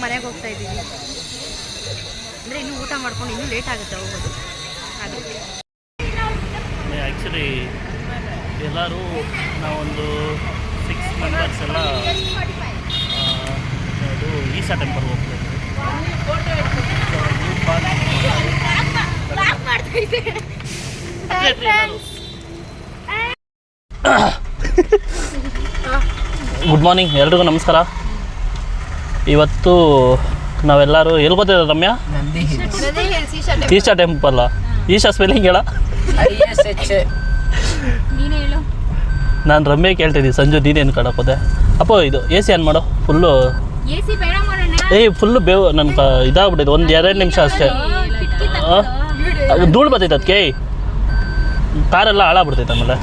ಮನೆಗೆ ಹೋಗ್ತಾ ಇದ್ದೀವಿ. ಅಂದರೆ ಇನ್ನೂ ಊಟ ಮಾಡ್ಕೊಂಡು ಇನ್ನೂ ಲೇಟ್ ಆಗುತ್ತೆ ಹೋಗೋದು. ಅದಕ್ಕೆ ಆ್ಯಕ್ಚುಲಿ ಎಲ್ಲರೂ ನಾವೊಂದು 6 ಮೆಂಬರ್ಸ್ ಎಲ್ಲ ಅದು ಈಶಾ ಟೆಂಪಲ್ಗೆ ಹೋಗ್ತಾ ಇದ್ವಿ. ಗುಡ್ ಮಾರ್ನಿಂಗ್ ಎಲ್ರಿಗೂ ನಮಸ್ಕಾರ. ಇವತ್ತು ನಾವೆಲ್ಲರೂ ಎಲ್ಲಿ ಗೊತ್ತಿದೆ ರಮ್ಯಾ? ಈಶಾ ಟೆಂಪಲ್. ಈಶಾ ಸ್ಪೆಲ್ಲಿಂಗ್ ಹೇಳ. ನಾನು ರಮ್ಯಾ ಕೇಳ್ತಿದ್ದೀನಿ. ಸಂಜು ನೀನೇನು ಕಡಕೋದೆ ಅಪ್ಪೋ. ಇದು AC ಆನ್ ಮಾಡೋ. ಫುಲ್ಲು ಫುಲ್ಲು ಬೇವು ನನ್ಗೆ ಇದಾಗ್ಬಿಟ್ಟಿದೆ. 1-2 ನಿಮಿಷ ಅಷ್ಟೇ. ಧೂಳು ಬರ್ತೈತೆ ಅದಕ್ಕೆ. ಕಾರೆಲ್ಲ ಹಾಳಾಗ್ಬಿಡ್ತೈತೆ. ಆಮೇಲೆ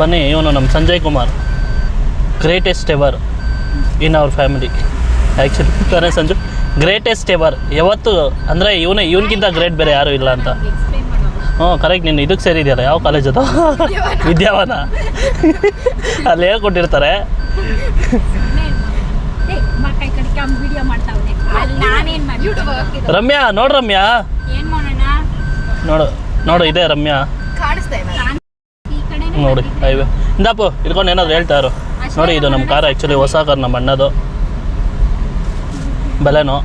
ಬನ್ನಿ, ಇವನು ನಮ್ಮ Sanjay Kumar, greatest ever in our family. Actually ತಾನೇ ಸಂಜು, ಗ್ರೇಟೆಸ್ಟ್ ಎವರ್ ಯಾವತ್ತು ಅಂದರೆ ಇವನಿಗಿಂತ ಗ್ರೇಟ್ ಬೇರೆ ಯಾರೂ ಇಲ್ಲ ಅಂತ. ಹ್ಞೂ ಕರೆಕ್ಟ್. ನೀನು ಇದಕ್ಕೆ ಸೇರಿದೆಯಲ್ಲ, ಯಾವ ಕಾಲೇಜ್ ಅದು? ವಿದ್ಯಾವನ. ಅಲ್ಲಿ ಹೇಳ್ಕೊಟ್ಟಿರ್ತಾರೆ. ರಮ್ಯಾ ನೋಡು, ರಮ್ಯಾ ನೋಡು ಇದೆ ರಮ್ಯಾ. ನೋಡಿ ಹೈವೇ ಇಂದಪ್ಪು ಇಟ್ಕೊಂಡು ಏನಾದ್ರು ಹೇಳ್ತಾರು. ನೋಡಿ ಇದು ನಮ್ಮ ಕಾರ್. ಆ್ಯಕ್ಚುಲಿ ಹೊಸ ಕಾರ್ ನಮ್ಮ ಅಣ್ಣದು, ಬಲೆನೋ.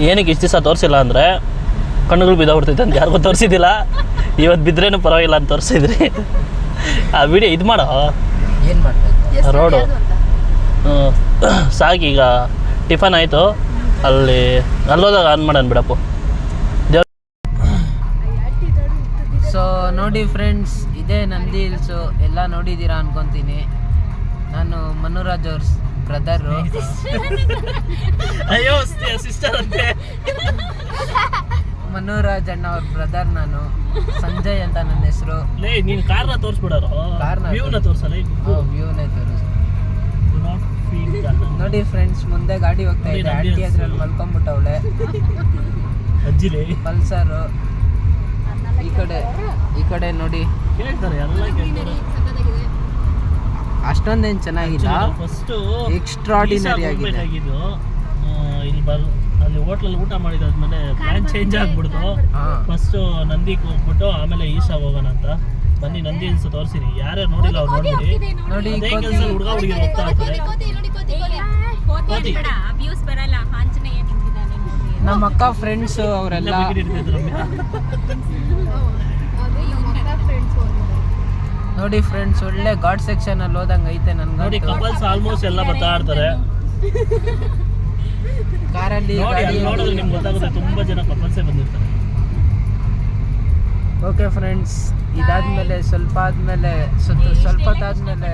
ಏನಕ್ಕೆ ಇಷ್ಟು ದಿವಸ ತೋರಿಸಿಲ್ಲ ಅಂದರೆ ಕಣ್ಣುಗಳು ಬಿದ್ದೋಗ್ಬಿಡ್ತೈತೆ ಅಂತ ಯಾರಿಗೂ ತೋರಿಸಿದ್ದಿಲ್ಲ. ಇವತ್ತು ಬಿದ್ರೇನು ಪರವಾಗಿಲ್ಲ ಅಂತ ತೋರಿಸಿದ್ರಿ. ಆ ವಿಡಿಯೋ ಇದು ಮಾಡೋ ರೋಡು ಸಾಕೀಗ. ಟಿಫನ್ ಆಯಿತು. ಅಲ್ಲೋದಾಗ ಆನ್ ಮಾಡೋಣ ಬಿಡಪ್ಪು. ಸೊ ನೋಡಿ ಫ್ರೆಂಡ್ಸ್, ಇದೇ ನಂದಿ ಹಿಲ್ಸು. ಎಲ್ಲ ನೋಡಿದ್ದೀರಾ ಅನ್ಕೊತೀನಿ. ನಾನು ಮನುರಾಜ್ ಅವ್ರ ಬ್ರದರು. ಅಯ್ಯೋ ಸಿಸ್ಟರ್ ಅಂತೆ. ಮನುರಾಜ್ ಅಣ್ಣ ಅವ್ರ ಬ್ರದರ್ ನಾನು. ಸಂಜಯ್ ಅಂತ ನನ್ನ ಹೆಸರು. ನೀನು ಕಾರ್ನ ತೋರಿಸ್ಬಿಡೋರು. ವ್ಯೂನೇ ತೋರಿಸಲ್ಲ. ವ್ಯೂನೇ ತೋರಿಸ್. ನೋಡಿ ಫ್ರೆಂಡ್ಸ್, ಮುಂದೆ ಗಾಡಿ ಹೋಗ್ತಾ ಇದೆ. ಆಂಟಿ ಅದ್ರಲ್ಲಿ ಮಲ್ಕೊಂಡ್ಬಿಟ್ಟವಳೆ. ಅಜ್ಜಿಲೇ ಪಲ್ಸರು. ಈ ಕಡೆ ನೋಡಿ. ಕೇಳ್ತಾರೆ ಎಲ್ಲ ಕೇಳ್ತಾರೆ. ಅಷ್ಟೊಂದೇನು ಚೆನ್ನಾಗಿಲ್ಲ, ಎಕ್ಸ್ಟ್ರಾಡಿನರಿ ಆಗಿದೆ. ಅಲ್ಲಿ ಹೋಟ್ಲಲ್ಲಿ ಊಟ ಮಾಡಿದಾದ್ಮೇಲೆ ಪ್ಲಾನ್ ಚೇಂಜ್ ಆಗ್ಬಿಡ್ತು. ಫಸ್ಟು ನಂದಿಗೆ ಹೋಗ್ಬಿಟ್ಟು ಆಮೇಲೆ ಈಶಾ ಹೋಗೋಣ ಅಂತ. ಬನ್ನಿ ನಂದಿ ಹಿಲ್ಸ್ ತೋರಿಸಿರಿ. ಯಾರ್ಯಾರು ನೋಡಿಲ್ಲ ಅವ್ರು ನೋಡ್ಬಿಡಿ. ನೋಡಿ ಹುಡುಗ ಹುಡುಗಿ ಹೋಗ್ತಾ ಇರ್ತಾರೆ. ನಮ್ಮ ಅಕ್ಕ ಫ್ರೆಂಡ್ಸ್ ಅವರೆಲ್ಲ. ನೋಡಿ ಫ್ರೆಂಡ್ಸ್, ಒಳ್ಳೆ ಘಾಟ್ ಸೆಕ್ಷನ್ ಅಲ್ಲಿ ಹೋದಂಗೆ ಐತೆ ನನ್ಗೆ. ನೋಡಿ ಕಪಲ್ಸ್ ಆಲ್ಮೋಸ್ಟ್ ಎಲ್ಲ ಬರ್ತಾ ಇರ್ತಾರೆ ಕಾರಲ್ಲಿ. ನೋಡಿದ್ರೆ ನಿಮ್ಗೆ ಗೊತ್ತಾಗುತ್ತೆ, ತುಂಬಾ ಜನ ಕಪಲ್ಸೇ ಬಂದಿರ್ತಾರೆ. ಓಕೆ ಫ್ರೆಂಡ್ಸ್, ಇದಾದ್ಮೇಲೆ ಸ್ವಲ್ಪ ಹೊತ್ತಾದ್ಮೇಲೆ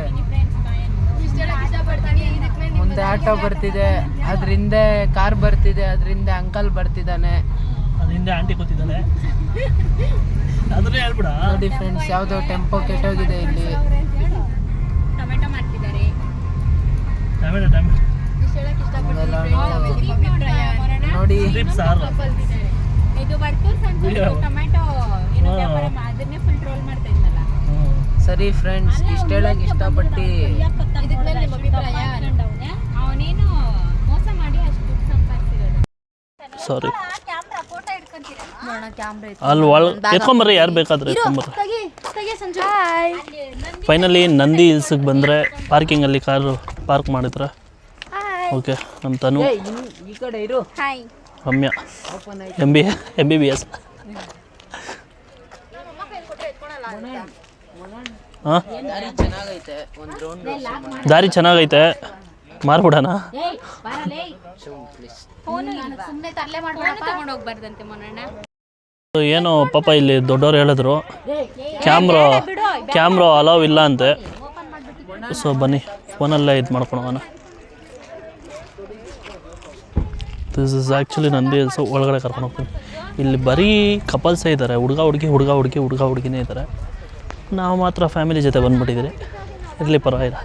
ಮುಂದೆ ಆಟೋ ಬರ್ತಿದೆ, ಅದ್ರ ಹಿಂದೆ ಕಾರ್ ಬರ್ತಿದೆ, ಅದ್ರ ಹಿಂದೆ ಅಂಕಲ್ ಬರ್ತಿದ್ದಾನೆ, ಅದ್ರ ಹಿಂದೆ ಆಂಟಿ ಕೂತಿದ್ದಾನೆ. ಅದನ್ನೇ ಹೇಳ್ಬಿಡ. ನೋಡಿ ಫ್ರೆಂಡ್ಸ್, ಯಾವುದೋ ಟೆಂಪೋ ಕೆಟ್ಟೋಗಿದೆ ಇಲ್ಲಿ. ಟೊಮೆಟೊ ಮಾಡ್ತಿದ್ದಾರೆ. ನೋಡಿ ಇದು ವರ್ತೂರ್ ಸಂಜೆ ಟೊಮೆಟೊ ಅದನ್ನೇ ಫುಲ್ ರೋಲ್ ಮಾಡ್ತಾ ಇದ್ನಲ್ಲ. ಸರಿ ಫ್ರೆಂಡ್ಸ್, ಇಷ್ಟ ಹೇಳಕ್ ಇಷ್ಟಪಟ್ಟು ಅವನೇನು ಮೋಸ ಮಾಡಿ ಅಷ್ಟು ದುಡ್ಡು ಸಂಪಾದಿಸಿರೋದು. ಸಾರಿ, ಅಲ್ಲಿ ಎತ್ಕೊಂಬರ್ರಿ, ಯಾರು ಬೇಕಾದ್ರೆ ಎತ್ಕೊಂಬರ್ರಿ. ಫೈನಲಿ ನಂದಿ ಹಿಲ್ಸಿಗೆ ಬಂದರೆ ಪಾರ್ಕಿಂಗಲ್ಲಿ ಕಾರು ಪಾರ್ಕ್ ಮಾಡಿದ್ರೆ. ಓಕೆ, ನಮ್ಮ ತನು, ಈ ಕಡೆ ಇರು, ರಮ್ಯಾ, MBBS. ಹಾಂ, ದಾರಿ ಚೆನ್ನಾಗೈತೆ. ಮಾರ್ಬಿಡೋಣ. ಏನೋ ಪಾಪ ಇಲ್ಲಿ ದೊಡ್ಡವ್ರು ಹೇಳಿದ್ರು ಕ್ಯಾಮ್ರಾ ಅಲೌವ್ ಇಲ್ಲ ಅಂತೆ. ಸೊ ಬನ್ನಿ, ಫೋನಲ್ಲೇ ಇದು ಮಾಡ್ಕೊಳೋಣ. This is actually Nandi Hills. ಒಳಗಡೆ ಕರ್ಕೊಂಡು ಹೋಗ್ತೀನಿ. ಇಲ್ಲಿ ಬರೀ ಕಪಲ್ಸೇ ಇದ್ದಾರೆ. ಹುಡುಗ ಹುಡುಗಿನೇ ಇದ್ದಾರೆ. ನಾವು ಮಾತ್ರ ಫ್ಯಾಮಿಲಿ ಜೊತೆ ಬಂದುಬಿಟ್ಟಿದ್ದೀರಿ. ಇರಲಿ, ಪರವಾಗಿಲ್ಲ.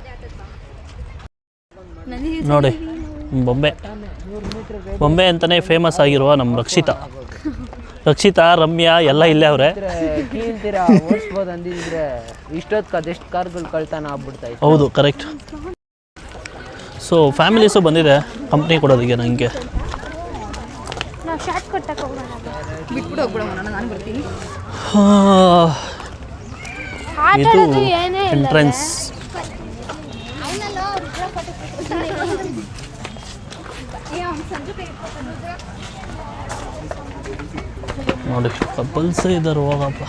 ನೋಡಿ, ಬೊಂಬೆ ಅಂತಲೇ ಫೇಮಸ್ ಆಗಿರುವ ನಮ್ಮ ರಕ್ಷಿತಾ ರಕ್ಷಿತಾ, ರಮ್ಯಾ ಎಲ್ಲ ಇಲ್ಲೇ ಅವರೇ. ಕೀಳ್ತೀರಾ ಓಡಿಸ್ಬೋದು ಅಂದಿದ್ರೆ ಇಷ್ಟೊತ್ತು ಅದೆಷ್ಟು ಕಾರ್ಗಳು ಕಳ್ತಾನ ಆಗ್ಬಿಡ್ತಾ ಇತ್ತು. ಹೌದು, ಕರೆಕ್ಟ್. ಸೊ ಫ್ಯಾಮಿಲೀಸು ಬಂದಿದೆ ಕಂಪ್ನಿ ಕೊಡೋದಕ್ಕೆ ನನಗೆ. ಇದು ಎಂಟ್ರೆನ್ಸ್. ನೋಡಿ ಕಪಲ್ಸ್ ಇದ್ದಾರೆ, ಹೋಗಪ್ಪ.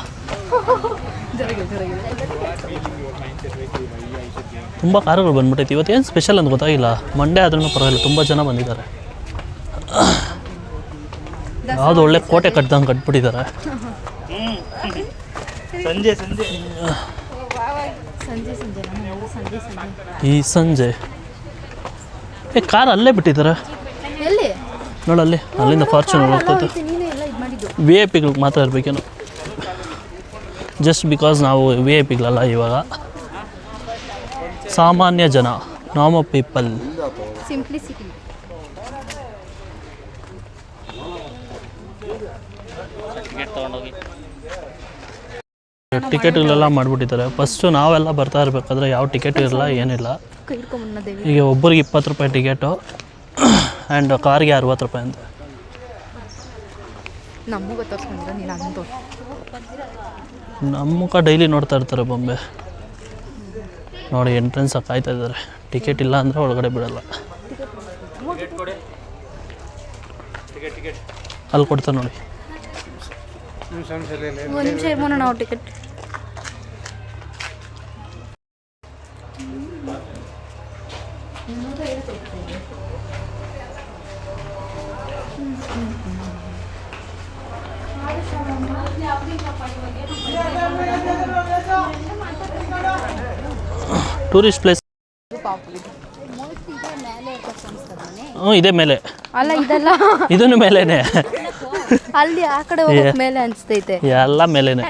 ತುಂಬ ಕಾರುಗಳು ಬಂದ್ಬಿಟ್ಟೈತಿ. ಇವತ್ತೇನು ಸ್ಪೆಷಲ್ ಅಂತ ಗೊತ್ತಾಗಿಲ್ಲ. ಮಂಡೇ ಆದ್ರೂ ಪರವಾಗಿಲ್ಲ, ತುಂಬ ಜನ ಬಂದಿದ್ದಾರೆ. ಯಾವುದು ಒಳ್ಳೆ ಕೋಟೆ ಕಟ್ದಂಗೆ ಕಟ್ಬಿಟ್ಟಿದ್ದಾರೆ. ಈ ಸಂಜೆ ಕಾರ್ ಅಲ್ಲೇ ಬಿಟ್ಟಿದ್ದಾರೆ ನೋಡಲ್ಲಿ. ಅಲ್ಲಿಂದ ಫಾರ್ಚುನರ್ ಹೋಗ್ತೈತೆ. VIP ಗಳಿಗೆ ಮಾತ್ರ ಇರಬೇಕೇನು, ಜಸ್ಟ್ ಬಿಕಾಸ್ ನಾವು VIP ಗಳಲ್ಲ ಇವಾಗ. ಸಾಮಾನ್ಯ ಜನ, ನಾರ್ಮಲ್ ಪೀಪಲ್. ಸಿಂಪ್ಲಿಸಿಟಿ. ಟಿಕೆಟ್ಗಳೆಲ್ಲ ಮಾಡಿಬಿಟ್ಟಿದ್ದಾರೆ. ಫಸ್ಟು ನಾವೆಲ್ಲ ಬರ್ತಾ ಇರಬೇಕಾದ್ರೆ ಯಾವ ಟಿಕೆಟ್ ಇರಲ್ಲ, ಏನಿಲ್ಲ. ಈಗ ಒಬ್ಬರಿಗೆ 20 ರೂಪಾಯಿ ಟಿಕೆಟು ಆ್ಯಂಡ್ ಕಾರ್ಗೆ 60 ರೂಪಾಯಿ ಅಂತ. ನಮ್ಮ ಮುಖ ಡೈಲಿ ನೋಡ್ತಾ ಇರ್ತಾರೆ ಬೊಂಬೆ. ನೋಡಿ ಎಂಟ್ರೆನ್ಸ್ ಕಾಯ್ತಾ ಇದ್ದಾರೆ. ಟಿಕೆಟ್ ಇಲ್ಲ ಅಂದರೆ ಒಳಗಡೆ ಬಿಡಲ್ಲ. ಅಲ್ಲಿ ಕೊಡ್ತಾರೆ ನೋಡಿ. ನಾವು ಟಿಕೆಟ್ ಟೂರಿಸ್ಟ್ ಪ್ಲೇಸ್. ಇದೆ ಮೇಲೆ ಅಲ್ಲ, ಇದೆಲ್ಲ ಇದನ್ನು ಮೇಲೇನೆ. ಅಲ್ಲಿ ಆ ಕಡೆ ಹೋಗೋಕೆ ಮೇಲೆ ಅನ್ಸ್ತೈತೆ. ಎಲ್ಲ ಮೇಲೇನೆ.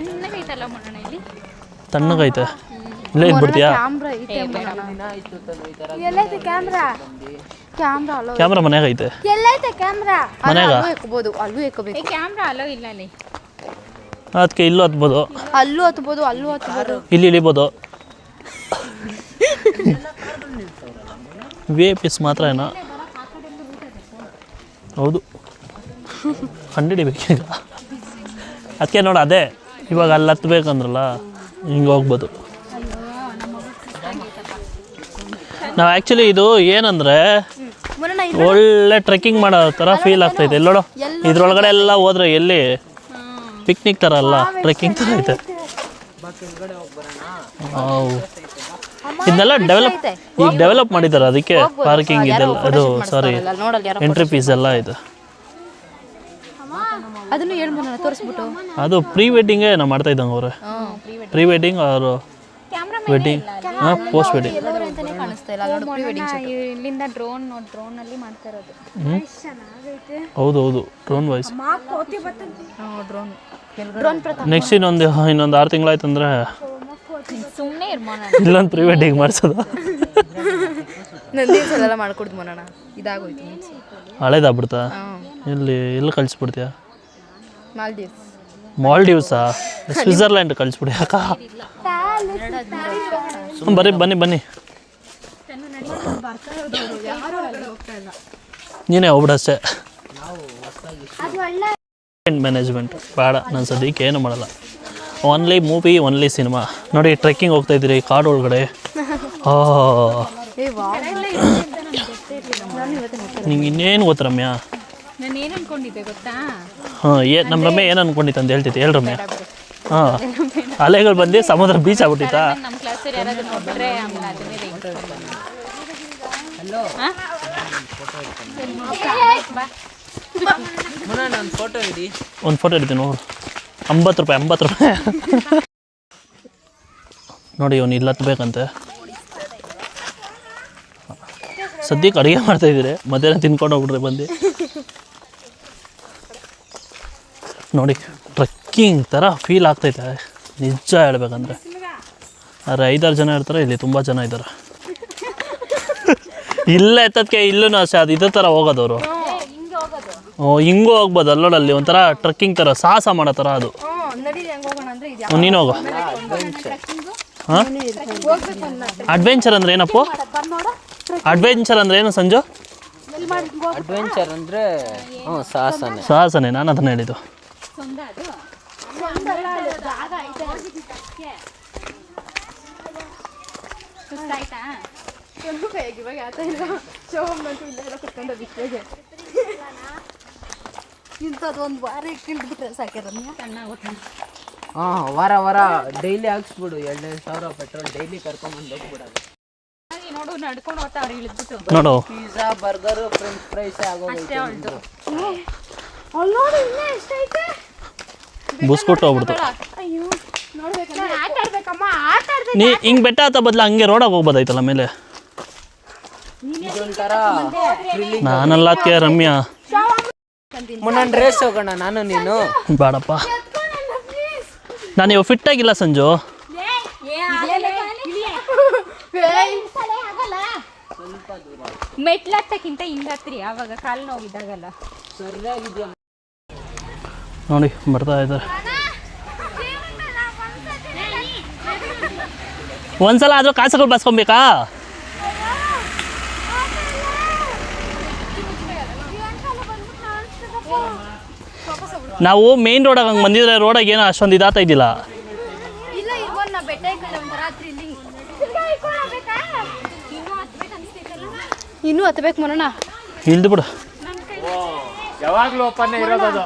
ತಣ್ಣಗೈತೆ. ಇಲ್ಲೇ ಇದ್ಬಿಡ್ತೀಯಾ? ಕ್ಯಾಮ್ರಾ ಮನ್ಯಾಗ ಐತೆ. ಮನ್ಯಾಗ ಅದಕ್ಕೆ ಇಲ್ಲೂ ಹತ್ಬೋದು, ಅಲ್ಲೂ ಹತ್ಬೋದು, ಅಲ್ಲೂ ಹತ್ಬೋದು, ಇಲ್ಲಿ ಇಳಿಬೋದು. VIPs ಮಾತ್ರ ಏನೋ. ಹೌದು, ಕಂಡಿಡಿಬೇಕೀಗ. ಅದಕ್ಕೆ ನೋಡಿ, ಅದೇ ಇವಾಗ ಅಲ್ಲಿ ಹತ್ಬೇಕಂದ್ರಲ್ಲ, ಹಿಂಗೆ ಹೋಗ್ಬೋದು. ನಾವು ಆ್ಯಕ್ಚುಲಿ ಇದು ಏನಂದರೆ ಒಳ್ಳೆ ಟ್ರೆಕ್ಕಿಂಗ್ ಮಾಡೋ ಥರ ಫೀಲ್ ಆಗ್ತೈತೆ. ಇಲ್ಲಿ ನೋಡು, ಇದ್ರೊಳಗಡೆ ಎಲ್ಲ ಹೋದ್ರೆ ಎಲ್ಲಿ ಪಿಕ್ನಿಕ್ ಥರ ಅಲ್ಲ, ಟ್ರೆಕ್ಕಿಂಗ್ ಥರ ಐತೆ. ಇದನ್ನೆಲ್ಲ ಡೆವಲಪ್ ಮಾಡಿದ್ದಾರೆ. ಅದಕ್ಕೆ ಪಾರ್ಕಿಂಗ್ ಇದೆಲ್ಲ, ಅದು ಸಾರಿ ಎಂಟ್ರಿ ಫೀಸ್ ಎಲ್ಲ ಇದೆ. ಅದು ಪ್ರೀ ವೆಡ್ಡಿಂಗೇ ನಾವು ಮಾಡ್ತಾ ಇದ್ದಂಗೆ ಅವ್ರೆ. ಪ್ರೀ ವೆಡ್ಡಿಂಗ್ ಅವರು ವೆಡ್ಡಿಂಗ್, ಪೋಸ್ಟ್ ವೆಡ್ಡಿಂಗ್. ಇಲ್ಲಿಂದ ಡ್ರೋನ್ ಅಲ್ಲಿ ಮಾಡ್ತಾ ಇರೋದು. ಹೌದು ಹೌದು, ಡ್ರೋನ್ ವಾಯ್ಸ್. ನೆಕ್ಸ್ಟ್ ಇನ್ನೊಂದು 6 ತಿಂಗಳಾಯ್ತು ಅಂದರೆ ಸುಮ್ಮನೆ ಇಲ್ಲೊಂದು ಪ್ರೀ ವೆಡ್ಡಿಂಗ್ ಮಾಡಿಸೋದು. ನಂದಿಸಲೆಲ್ಲ ಮಾಡ್ಕೊಡ್ದು ಮೋನಣ್ಣ, ಇದಾಗೋಯ್ತು. ಹಳೇದಾಗ್ಬಿಡ್ತಾ? ಎಲ್ಲಿ ಕಳಿಸ್ಬಿಡ್ತೀಯಾ? ಮಾಲ್ಡೀವ್ಸಾ? ಸ್ವಿಟ್ಜರ್ಲ್ಯಾಂಡ್ ಕಳಿಸ್ಬಿಡಿ ಅಕ್ಕ. ಬನ್ನಿ ನೀನೇ ಹೋಗ್ಬಿಡಷ್ಟೇ. ಮ್ಯಾನೇಜ್ಮೆಂಟ್ ಬೇಡ, ನಾನು ಸದ್ಯಕ್ಕೆ ಏನು ಮಾಡಲ್ಲ. Only movie, only cinema. ನೋಡಿ ಟ್ರೆಕ್ಕಿಂಗ್ ಹೋಗ್ತಾ ಇದ್ದೀರಿ ಕಾಡು ಒಳಗಡೆ. ನಿಂಗೆ ಇನ್ನೇನು ಗೊತ್ತು ರಮ್ಯಾ? ನಾನು ಏನು ಅನ್ಕೊಂಡಿದ್ದೆ ಗೊತ್ತಾ? ನಮ್ಮ ರಮ್ಯಾ ಏನು ಅನ್ಕೊಂಡಿತ್ತು ಅಂತ ಹೇಳ್ತಿದ್ದೆ. ಹೇಳಿ ರಮ್ಯಾ. ಅಲೆಗಳು ಬಂದು ಸಮುದ್ರ ಬೀಚ್ ಆಗ್ಬಿಟ್ಟಿತ್ತಾ? ನಮ್ಮ ಕ್ಲಾಸಲ್ಲಿ ಯಾರಾದ್ರೂ ನೋಡಿದ್ರೆ ಆಮೇಲೆ ಅದನ್ನೇ ಒಂದು ಫೋಟೋ ಹಿಡಿತೀನಿ ನೋಡು. 50 ರೂಪಾಯಿ. ನೋಡಿ ಇವನು ಇಲ್ಲಿ ಹತ್ಬೇಕಂತೆ. ಸದ್ಯಕ್ಕೆ ಅಡುಗೆ ಮಾಡ್ತಾಯಿದ್ದೀರಿ, ಮಧ್ಯಾಹ್ನ ತಿನ್ಕೊಂಡು ಹೋಗ್ಬಿಡ್ರಿ ಬಂದು. ನೋಡಿ ಟ್ರೆಕ್ಕಿಂಗ್ ಥರ ಫೀಲ್ ಆಗ್ತೈತೆ ನಿಜ ಹೇಳ್ಬೇಕಂದ್ರೆ. ಆದರೆ 5-6 ಜನ ಇರ್ತಾರೆ, ಇಲ್ಲಿ ತುಂಬ ಜನ ಇದ್ದಾರೆ. ಇಲ್ಲ ಎತ್ತದಕ್ಕೆ ಇಲ್ಲೂ ಅಷ್ಟೇ, ಅದು ಇದೇ ಥರ ಹೋಗೋದವರು. ಓ ಹಿಂಗೂ ಹೋಗ್ಬೋದು ಅಲ್ಲೋಡಲ್ಲಿ ಒಂಥರ ಟ್ರೆಕ್ಕಿಂಗ್ ಥರ ಸಾಹಸ ಮಾಡೋ ಥರ ಅದು. ನೀನು ಹೋಗು. ಹಾಂ ಅಡ್ವೆಂಚರ್ ಅಂದರೆ ಏನಪ್ಪ? ಅಡ್ವೆಂಚರ್ ಅಂದರೆ ಏನು ಸಂಜು? ಅಡ್ವೆಂಚರ್ ಅಂದರೆ ಸಾಹಸನೇ. ಸಾಹಸನೇ, ನಾನು ಅದನ್ನು ಹೇಳಿದ್ದು. ವಾರ ವಾರ ಡೈಲಿ ಹಾಕ್ಸ್ಬಿಡು 2,000 ಪೆಟ್ರೋಲ್ ಡೈಲಿ ಕರ್ಕೊಂಬಂದು ಹೋಗ್ಬಿಡೋದು. ನೋಡು ನಡ್ಕೊಂಡು ಹೋಗ್ತಾವ್ರಿ ಇಳಿದ್ಬಿಟ್ಟು. ನೋಡು ಪಿಜ್ಜಾ ಬರ್ಗರು ಫ್ರೆಂಚ್ ಫ್ರೈಸ್ ಆಗೋಗೈತೆ. ಬುಸ್ಕೊಟ್ಟು ಹೋಗ್ಬಿಡ್ತು. ನೀ ಹಿಂಗೆ ಬೆಟ್ಟ ಹತ್ತ ಬದಲು ಹಂಗೆ ರೋಡಾಗಿ ಹೋಗ್ಬೋದಾಯ್ತಲ್ಲ ಮೇಲೆ. ಇದೊಂಥರ ನಾನಲ್ಲ ರಮ್ಯಾ. ಮುನ್ನೊಂದು ರೇಸ್ ಹೋಗೋಣ ನಾನು ನೀನು. ಬೇಡಪ್ಪ, ನಾನು ಇವಾಗ ಫಿಟ್ ಆಗಿಲ್ಲ ಸಂಜು. ಮೆಟ್ಲತ್ತಕ್ಕಿಂತ ಹಿಂಗತ್ರಿ ಆವಾಗ ಕಾಲು ನೋವಿದ್ದಾಗಲ್ಲ. ಸರಿಯಾಗಿದೆಯಾ ನೋಡಿ ಬರ್ತಾ ಇದ್ದಾರೆ. ಒಂದ್ಸಲ ಆದರೂ ಕಾಸುಗಳು ಬಸ್ಕೊಬೇಕಾ? ನಾವು ಮೇನ್ ರೋಡಾಗ ಹಂಗೆ ಬಂದಿದ್ರೆ ರೋಡಾಗ ಏನೋ ಅಷ್ಟೊಂದು ಇದಾಗ್ತಾ ಇದ್ದಿಲ್ಲ. ಇನ್ನೂ ಹತ್ಬೇಕು ಮನೋಣ. ಇಳ್ದು ಬಿಡು. ಯಾವಾಗಲೂ ಓಪನ್ ಇರೋದು.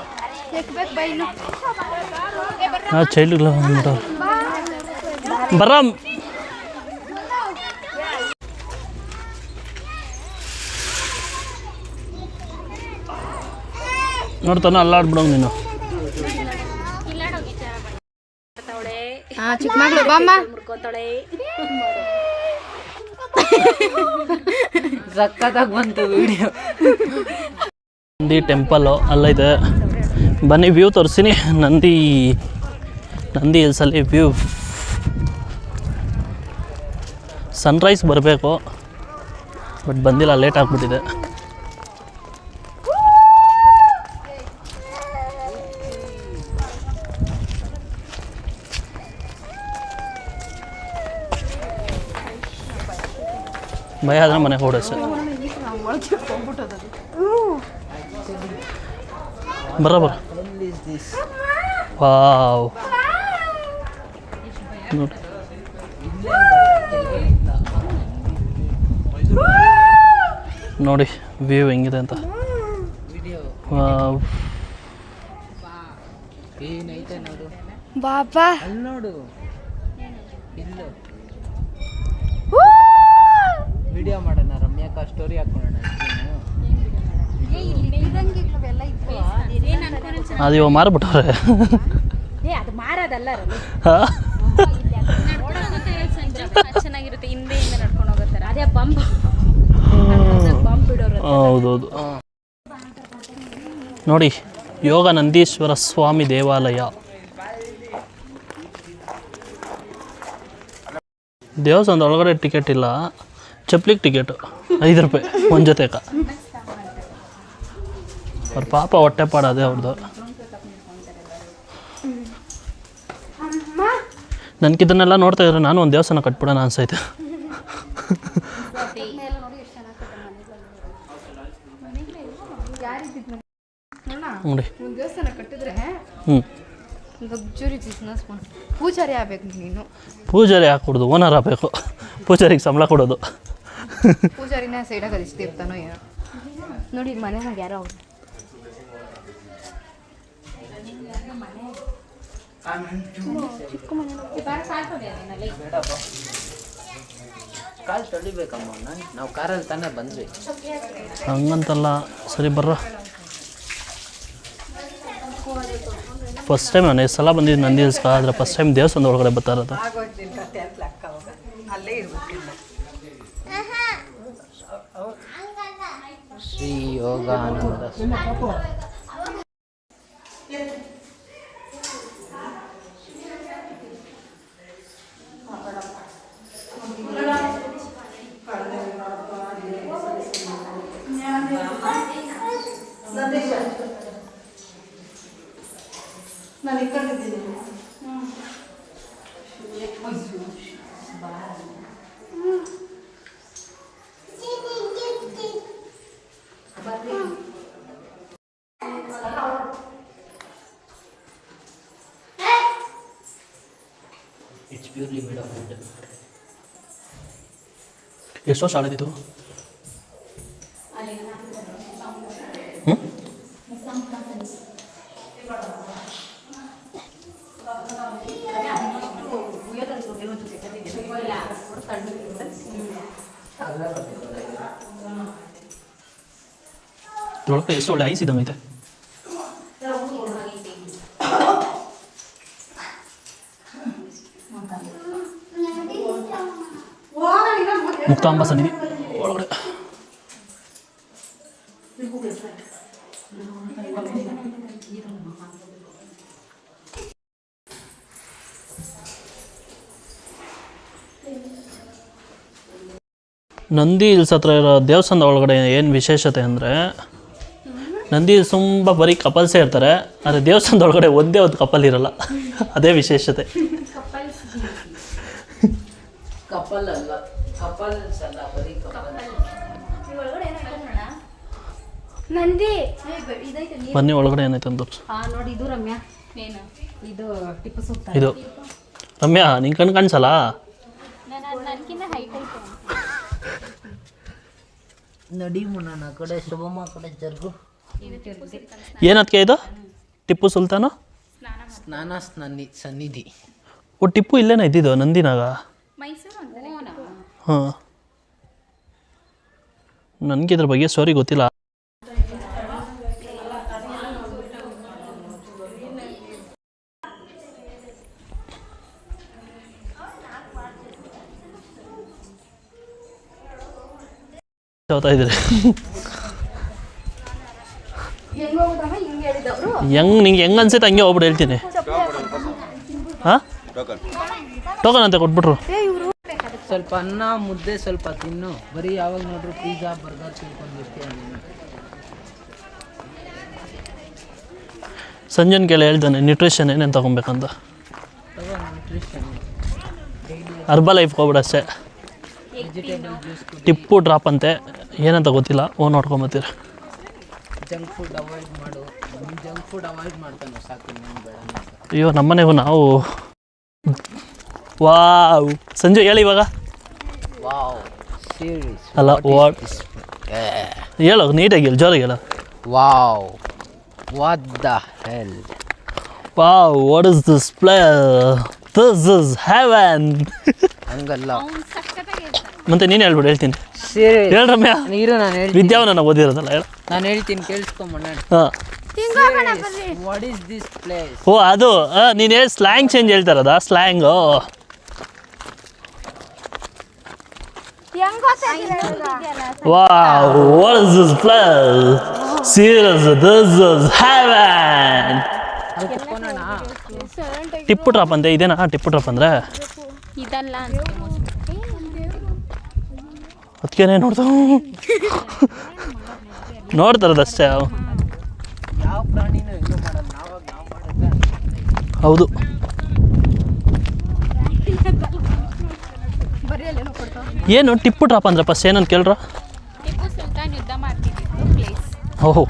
ಹಾಂ ಚೈಲ್ಡ್ಗಳ ಬರ್ರ. ನೋಡ್ತಾನೆ ಅಲ್ಲಾಡ್ಬಿಡೋ ನೀನು. ಚಿಕ್ಕ ಮಗಳು ಬಾಮ್ಮ. ಸಕ್ಕತ್ತಾಗಿ ಬಂತು ವಿಡಿಯೋ. ನಂದಿ ಟೆಂಪಲ್ಲು ಅಲ್ಲೈತೆ, ಬನ್ನಿ ವ್ಯೂ ತೋರಿಸ್ತೀನಿ. ನಂದಿ ಹಿಲ್ಸಲ್ಲಿ ವ್ಯೂ. ಸನ್ರೈಸ್ ಬರಬೇಕು, ಬಟ್ ಬಂದಿಲ್ಲ, ಲೇಟ್ ಆಗಿಬಿಟ್ಟಿದೆ. ಭಯ ಆದರೆ ಮನೆಗೆ ಓಡಿಸೆ. ಬರ ವಾವ್ ನೋಡಿ. ನೋಡಿ ವ್ಯೂ ಹೆಂಗಿದೆ ಅಂತ. ವಾವ್ ಏನೈತೆ ನೋಡು ಬಾಬಾ. ಅಲ್ಲಿ ನೋಡು, ಇಲ್ಲು ವಿಡಿಯೋ ಮಾಡೋಣ. ರಮ್ಯಾಕ ಸ್ಟೋರಿ ಹಾಕೋಣ. ಅದು ಇವಾಗ ಮಾರ್ಬಿಟ್ಟವ್ರೆ. ಅದು ಮಾರೋದಲ್ಲ, ಚೆನ್ನಾಗಿರುತ್ತೆ. ಹಿಂದೆಯಿಂದ ನಡ್ಕೊಂಡು ಹೋಗುತ್ತಾರೆ. ಅದೇ ಬಂಬ್ ಬಿಡೋರು. ಹೌದೌದು. ನೋಡಿ ಯೋಗ ನಂದೀಶ್ವರ ಸ್ವಾಮಿ ದೇವಾಲಯ. ದೇವಸ್ಥಾನದ ಒಳಗಡೆ ಟಿಕೆಟ್ ಇಲ್ಲ, ಚಪ್ಲಿಗೆ ಟಿಕೆಟು 5 ರೂಪಾಯಿ ಒಂದು ಜೊತೆಗ. ಅವ್ರ ಪಾಪ ಹೊಟ್ಟೆ ಪಾಡೋದೇ ಅವ್ರದ್ದು. ನನಗಿದನ್ನೆಲ್ಲ ನೋಡ್ತಾ ಇದ್ರೆ ನಾನು ಒಂದು ದೇವಸ್ಥಾನ ಕಟ್ಬಿಡೋಣ ಅನ್ಸೈತೆ. ನೋಡಿ ದೇವಸ್ಥಾನ ಕಟ್ಟಿದ್ರೆ ಲಕ್ಸುರಿ ಬಿಸ್ನೆಸ್ ಪೂಜಾರಿ ಆಗ್ಬೇಕು ನೀನು. ಪೂಜಾರಿ ಹಾಕ್ಬಿಡೋದು, ಓನರ್ ಆಗಬೇಕು. ಪೂಜಾರಿಗೆ ಸಂಬಳ ಕೊಡೋದು. ಪೂಜಾರಿನ ಸೈಡಾಗ ಅರಿಸ್ತಿರ್ತಾನೋ ಏನೋ. ನೋಡಿ ಮನೆಯಾಗ ಯಾರೋ ಅವ್ರು ಕಾಲು ತೊಳಿಬೇಕಮ್ಮ. ನಾವು ಕಾರಲ್ಲಿ ತಾನೇ ಬಂದ್ವಿ. ಹಂಗಂತಲ್ಲ, ಸರಿ ಬರ್ರ. ಫಸ್ಟ್ ಟೈಮ್ ನಾನು ಎಷ್ಟು ಸಲ ಬಂದಿದ್ದು ನಂದಿ ಹಿಲ್ಸ್ಗೆ, ಆದರೆ ಫಸ್ಟ್ ಟೈಮ್ ದೇವಸ್ಥಾನದ ಒಳಗಡೆ ಬರ್ತಾ ಇರೋದು. ಶ್ರೀ ಯೋಗಾನಂದ. ಸಂದೇಶ ಪ್ಯೂರ್ಲಿ ಮೇಡ್ ಆಫ್ ವುಡ್. ಎಷ್ಟು ವರ್ಷ ಹಳೆದಿತ್ತು? ಹ್ಞೂ ಇದ್ರೊಳಗೆ ಎಷ್ಟು ಒಳ್ಳೆ ಐಸ್ ಇದ್ದಂಗೆ ಐತೆ. ಮುಕ್ತಾಂಬ ಸನ್ನಿಧಿ ಒಳಗಡೆ. ನಂದಿ ಹಿಲ್ಸ್ ಹತ್ರ ಇರೋ ದೇವಸ್ಥಾನದ ಒಳಗಡೆ ಏನು ವಿಶೇಷತೆ ಅಂದರೆ, ನಂದಿ ಹಿಲ್ಸ್ ತುಂಬ ಬರೀ ಕಪಲ್ಸೇ ಇರ್ತಾರೆ, ಆದರೆ ದೇವಸ್ಥಾನದ ಒಳಗಡೆ ಒಂದೇ ಒಂದು ಕಪಲ್ ಇರಲ್ಲ. ಅದೇ ವಿಶೇಷತೆ. ಕಪಲ್ ಅಲ್ಲ, ಕಪಲ್ಸ್ ಅಲ್ಲ, ಬರೀ ಕಪಲ್. ನಂದಿ ಬನ್ನಿ ಒಳಗಡೆ ಏನೈತೆ ಅಂತ. ನೋಡಿ ಇದು ರಮ್ಯಾ, ಏನು ಇದು ಟಿಪ್ಪು ಸುಲ್ತಾನ್. ಇದು ರಮ್ಯಾ, ನಿಂಗೆ ಕಣ್ಣು ಕಾಣಿಸಲ್ಲ? ನನಗಿನ್ನ ಹೈಟ್ ಐತೆ. ನಡಿ ಮುನ್ನ ಕಡೆ ಶುಭಮ್ಮ ಕಡೆ ಜರ್ಗು. ಏನದಕ್ಕೆ ಇದು? ಟಿಪ್ಪು ಸುಲ್ತಾನು ಸ್ನಾನ ಸನ್ನಿಧಿ. ಓ, ಟಿಪ್ಪು ಇಲ್ಲೇನ ಇದ್ದಿದ್ದು ನಂದಿನಾಗ? ಮೈಸೂರು ಹಾಂ, ನನಗೆ ಇದ್ರ ಬಗ್ಗೆ ಸ್ಟೋರಿ ಗೊತ್ತಿಲ್ಲ. ಇದ್ರಿ ನಿಂಗೆ ಹೆಂಗೆ ಅನ್ಸುತ್ತೆ ಹಂಗೆ ಹೋಗ್ಬಿಟ್ಟು ಹೇಳ್ತೀನಿ. ಹಾಂ, ಟೋಕನ್ ಅಂತ ಕೊಟ್ಬಿಟ್ರು. ಸ್ವಲ್ಪ ಅನ್ನ ಮುದ್ದೆ ಸ್ವಲ್ಪ ತಿನ್ನು. ಬರೀ ಯಾವಾಗ ನೋಡ್ರು ಪಿಜ್ಜಾ ಬರ್ಗರ್ ತಿನ್ಕೊಂಡಿರ್ತೀಯ ನೀನು. ಸಂಜೆನ ಕೇಳಿ ಹೇಳ್ತಾನೆ ನ್ಯೂಟ್ರಿಷನ್ ಏನೇನು ತೊಗೊಬೇಕಂತ. ಹರ್ಬಲ್ ಲೈಫ್ಗೆ ಹೋಗ್ಬಿಡಷ್ಟೇ. Vegetable juice. ಟಿಪ್ಪು ಡ್ರಾಪ್ ಅಂತೆ, ಏನಂತ ಗೊತ್ತಿಲ್ಲ, ಹೋಗಿ ನೋಡ್ಕೊಂಬತ್ತೀರ. ಜಂಕ್ ಫುಡ್ ಅವಾಯ್ಡ್ ಮಾಡು. ಜಂಕ್ ಫುಡ್ ಅವಾಯ್ಡ್ ಮಾಡ್ತಾನೆ ಸಾಕು, ಇನ್ನೇನು ಬೇಡ. ಅಯ್ಯೋ, ನಮ್ಮನೆಗೂ ನಾವು. ವಾವ್, ಸಂಜು ಹೇಳಿ ಇವಾಗ. ವಾವ್, ಸೀರಿಯಸ್ ಅಲ್ಲ, ವಾಟ್ ಹೇಳೋ, ನೀಟಾಗಿ ಹೇಳು, ಜೋರಾಗಿ ಹೇಳು. Wow, what the hell. Wow, what is this this is Heaven. ಹಂಗಲ್ಲ, ಮತ್ತೆ ನೀನು ಹೇಳ್ಬಿಡು, ಹೇಳ್ತೀನಿ. ಸೀರಿಯಸ್ ಹೇಳು ರಮ್ಯಾ. ನೀರು ನಾನು ಹೇಳ್ತೀನಿ. ವಿದ್ಯಾವನ್ನ ಓದಿರೋದಲ್ಲ, ಹೇಳು. ನಾನು ಹೇಳ್ತೀನಿ, ಕೇಳಿಸ್ಕೊಂಬಣ್ಣ. ಹಾಂ, ವಾಟ್ ಈಸ್ ದಿಸ್ ಪ್ಲೇಸ್? ಓ ಅದು ನೀನು ಹೇಳಿ ಸ್ಲ್ಯಾಂಗ್ ಚೇಂಜ್ ಹೇಳ್ತಾರದ slang. Wow, what is this place? Serious, this is heaven. Tipu Drop ಅಂತೆ, ಇದೇನಾ ಟಿಪ್ಪು ಡ್ರಾಪ್ ಅಂದರೆ? ಇದಲ್ಲ ಅದಕ್ಕೇನೆ ನೋಡ್ತಾರದಷ್ಟೇ. ಯಾವ ಪ್ರಾಣಿನೂ ಇದು ಮಾಡಲ್ಲ, ನಾವು ಮಾಡಿದ್ರೆ. ಹೌದು. ಏನು ಟಿಪ್ಪು ಡ್ರಾಪ್ ಅಂದ್ರೆ ಫಸ್ಟ್ ಏನಂತ ಕೇಳ್ರ? ಟಿಪ್ಪು ಸುಲ್ತಾನ್ ಯುದ್ಧ ಮಾಡ್ತಿದ್ದು ಪ್ಲೇಸ್. ಓಹೋ,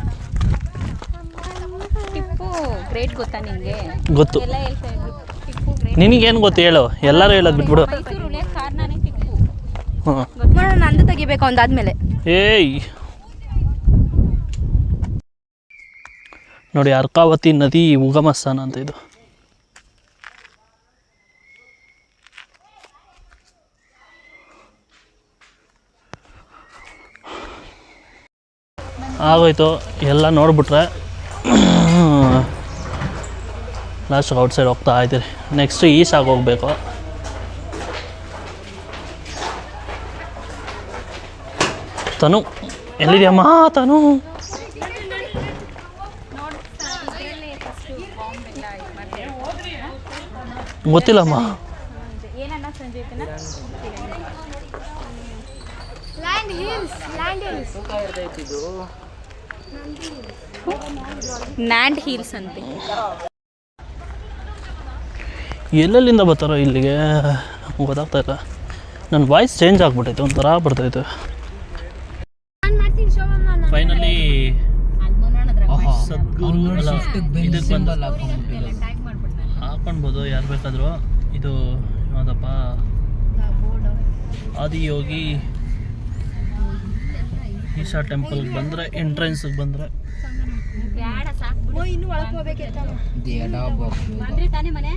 ಟಿಪ್ಪು ಗ್ರೇಟ್ ಗೊತ್ತಾ ನಿಮಗೆ? ಗೊತ್ತು. ಎಲ್ಲ ಹೇಳ್ತಾ ಇದ್ರು ಟಿಪ್ಪು ಗ್ರೇಟ್. ನಿನಗೇನು ಗೊತ್ತು ಹೇಳು, ಎಲ್ಲರೂ ಹೇಳೋದು ಬಿಟ್ಬಿಡು. ಮೈಸೂರು ಉಳಿಯೋಕೆ ಕಾರಣನೇ ಟಿಪ್ಪು. ಹಾಂ, ನಂದು ತೆಗಿಬೇಕು ಒಂದಾದ್ಮೇಲೆ. ಏಯ್ ನೋಡಿ, ಅರ್ಕಾವತಿ ನದಿ ಉಗಮ ಸ್ಥಾನ ಅಂತ ಇದು. ಆಗೋಯ್ತು ಎಲ್ಲ ನೋಡ್ಬಿಟ್ರೆ. ಲಾಸ್ಟ್ ಔಟ್ಸೈಡ್ ಹೋಗ್ತಾ ಇದ್ದೀರಿ. ನೆಕ್ಸ್ಟು ಈಶಾಗಿ ಹೋಗ್ಬೇಕು. ತನು ಎಲ್ಲಿದೆಯಮ್ಮ? ತನು ಗೊತ್ತಿಲ್ಲಮ್ಮ. ಏನನ್ನ ಸಂಜೆ ನ್ಯಾಂಡ್ ಹೀಲ್ಸ್ ಅಂತೆ. ಎಲ್ಲೆಲ್ಲಿಂದ ಬರ್ತಾರೋ ಇಲ್ಲಿಗೆ ಗೊತ್ತಾಗ್ತಾ ಇಲ್ಲ. ನನ್ನ ವಾಯ್ಸ್ ಚೇಂಜ್ ಆಗ್ಬಿಟ್ಟೈತೆ, ಒಂಥರ ಬರ್ತೈತೆ. ಫೈನಲಿ ಹಾಕೊಳ್ಬೋದು ಯಾರು ಬೇಕಾದರೂ. ಇದು ಯಾವುದಪ್ಪ ಆದಿಯೋಗಿ ಈಶಾ ಟೆಂಪಲ್ಗೆ ಬಂದರೆ ಎಂಟ್ರೆನ್ಸ್ಗೆ ಬಂದರೆ ಬ್ಯಾಡ ಸಾಕು ಇನ್ನು ಒಳಗೆ ಹೋಗ್ಬೇಕಿತ್ತು ಬಂದ್ರಿ ತಾನೇ ಮನೆ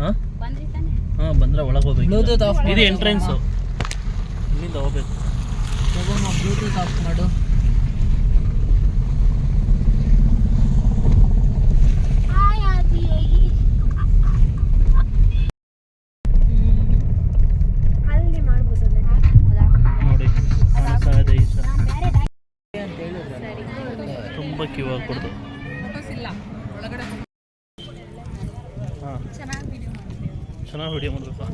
ಹಾಂ ಬಂದ್ರಿ ತಾನೇ ಹಾಂ ಬಂದರೆ ಒಳಗೆ ಹೋಗ್ಬೇಕು ಬ್ಲೂಟೂತ್ ಆಫ್ ಇದು ಎಂಟ್ರೆನ್ಸು ಇಲ್ಲಿಂದ ಹೋಗ್ಬೇಕು ಬ್ಲೂಟೂತ್ ಆಫ್ ಮಾಡು. ಅಲ್ಲಿ ಮಾಡ್ಬೋದು ನೋಡಿ ಕಾಣಿಸ್ತಾ ಇದೆ ಈಶಾ ಅಂತ ಹೇಳಿದ್ರೆ ತುಂಬ ಕ್ಯೂ ಆಗ್ಬಿಡ್ತು ಹಾಂ ಚೆನ್ನಾಗಿ ವಿಡಿಯೋ ಮಾಡಬೇಕಾ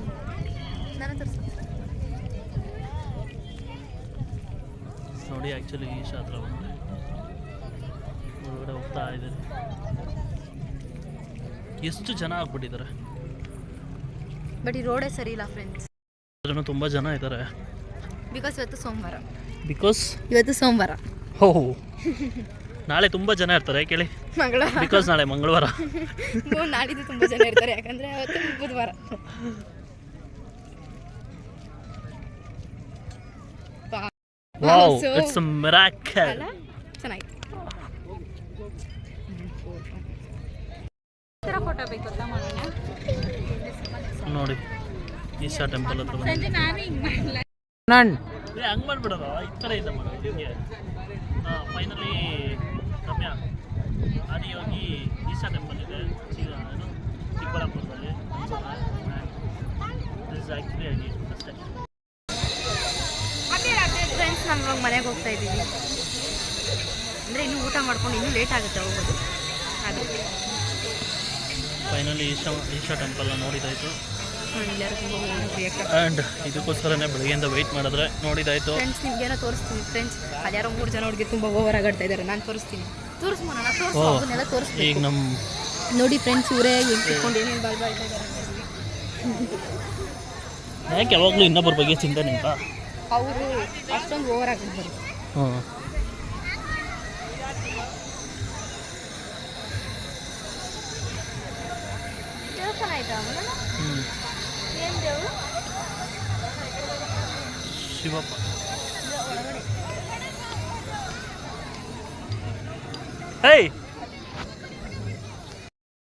ನೋಡಿ ಆ್ಯಕ್ಚುಲಿ ಈಶಾ ಹತ್ರ ಬಂದರೆ ಒಳಗಡೆ ಹೋಗ್ತಾ ಇದ್ದಾರೆ ಎಷ್ಟು ಜನ ಆಗ್ಬಿಟ್ಟಿದ್ದಾರೆ ಬಟ್ ಈ ರೋಡೇ ಸರಿ ಇಲ್ಲ ಫ್ರೆಂಡ್ಸ್, ಅದನ್ನು ತುಂಬ ಜನ ಇದ್ದಾರೆ ಬಿಕಾಸ್ ಇವತ್ತು ಸೋಮವಾರ. ಬಿಕಾಸ್ ಸೋಮವಾರ ಹೋ ನಾಳೆ ತುಂಬ ಜನ ಇರ್ತಾರೆ ಕೇಳಿ ಮಂಗಳವಾರ ಬಿಕಾಸ್ ನಾಳೆ ಮಂಗಳವಾರ ನಾಡಿದ್ದು ತುಂಬ ಜನ ಇರ್ತಾರೆ, ಯಾಕಂದರೆ ಅವತ್ತು ಬುಧವಾರ. Wow So- it's a miracle ಅಲ್ಲ ಚೆನ್ನಾಗಿತ್ತು. ಫೋಟೋ ಬೇಕು ಗೊತ್ತಾ ಮಾಡೋಣ ನೋಡಿ ಈಶಾ ಟೆಂಪಲ್ ಹತ್ರ ಬಂದು ಸಂಜೆ ನಾನು ಹಿಂಗೆ ಮಾಡಲ್ಲ ಹಂಗೆ ಮಾಡ್ಬಿಡೋದು ಈ ಥರ ಇದೆ ಮಾಡೋದು ಹಿಂಗೆ ಫೈನಲಿ ರಮ್ಯಾ ಆದಿಯೋಗಿ ಈಶಾ ಟೆಂಪಲ್ ಇದೆ ಚಿಕ್ಕಬಳ್ಳಾಪುರದಲ್ಲಿ ದಿಸ್ ಆ್ಯಕ್ಚುಲಿ ಆಗಿ ಅಷ್ಟೇ ಫ್ರೆಂಡ್ಸ್ ನಾವು ಇವಾಗ ಮನೆಗೆ ಹೋಗ್ತಾ ಇದ್ದೀವಿ, ಅಂದರೆ ಇನ್ನೂ ಊಟ ಮಾಡ್ಕೊಂಡು ಇನ್ನೂ ಲೇಟ್ ಆಗುತ್ತೆ ಹೋಗೋದು. ಅದು ಫೈನಲಿ ಈಶಾ ಟೆಂಪಲ್ನ ನೋಡಿದಾಯಿತು ಎಲ್ಲರೂ ತುಂಬ ಹೋಗ್ಬೇಕು. ಆ್ಯಂಡ್ ಇದಕ್ಕೋಸ್ಕರನೇ ಬೆಳಗ್ಗೆಯಿಂದ ವೆಯ್ಟ್ ಮಾಡಿದ್ರೆ ನೋಡಿದಾಯಿತು. ಫ್ರೆಂಡ್ಸ್ ನಿಮ್ಗೇನೋ ತೋರಿಸ್ತೀನಿ ಫ್ರೆಂಡ್ಸ್, ಅದ್ಯಾರೋ 3 ಜನ ಹುಡುಗಿ ತುಂಬ ಓವರ್ ಆಗಾಡ್ತಾ ಇದ್ದಾರೆ. ನಾನು ತೋರಿಸ್ತೀನಿ, ತೋರಿಸ್ಬೋಣ ಓ ಅದನ್ನೆಲ್ಲ ಈಗ ತೋರಿಸ್ಬೇಕು. ನಮ್ಮ ನೋಡಿ ಫ್ರೆಂಡ್ಸ್, ಇವರೇ ಹೆಂಗೆ ತಿಳ್ಕೊಂಡು ಏನೇನು ಬಾಳ್ತಾ ಇದ್ದಾರೆ. ಯಾಕೆ ಯಾವಾಗಲೂ ಇನ್ನೊಬ್ಬರ ಬಗ್ಗೆ ಚಿಂತೆ ನಿಂತ ಅವರು ಅಷ್ಟೊಂದು ಓವರ್ ಆಗಿರ್ಬೋದು. ಹ್ಞೂ ದೇವಸ್ಥಾನ ಆಯ್ತಾ ಹ್ಞೂ ಏನು ದೇವರು? ಶಿವಪ್ಪ ಒಳಗಡೆ ಹೇಯ್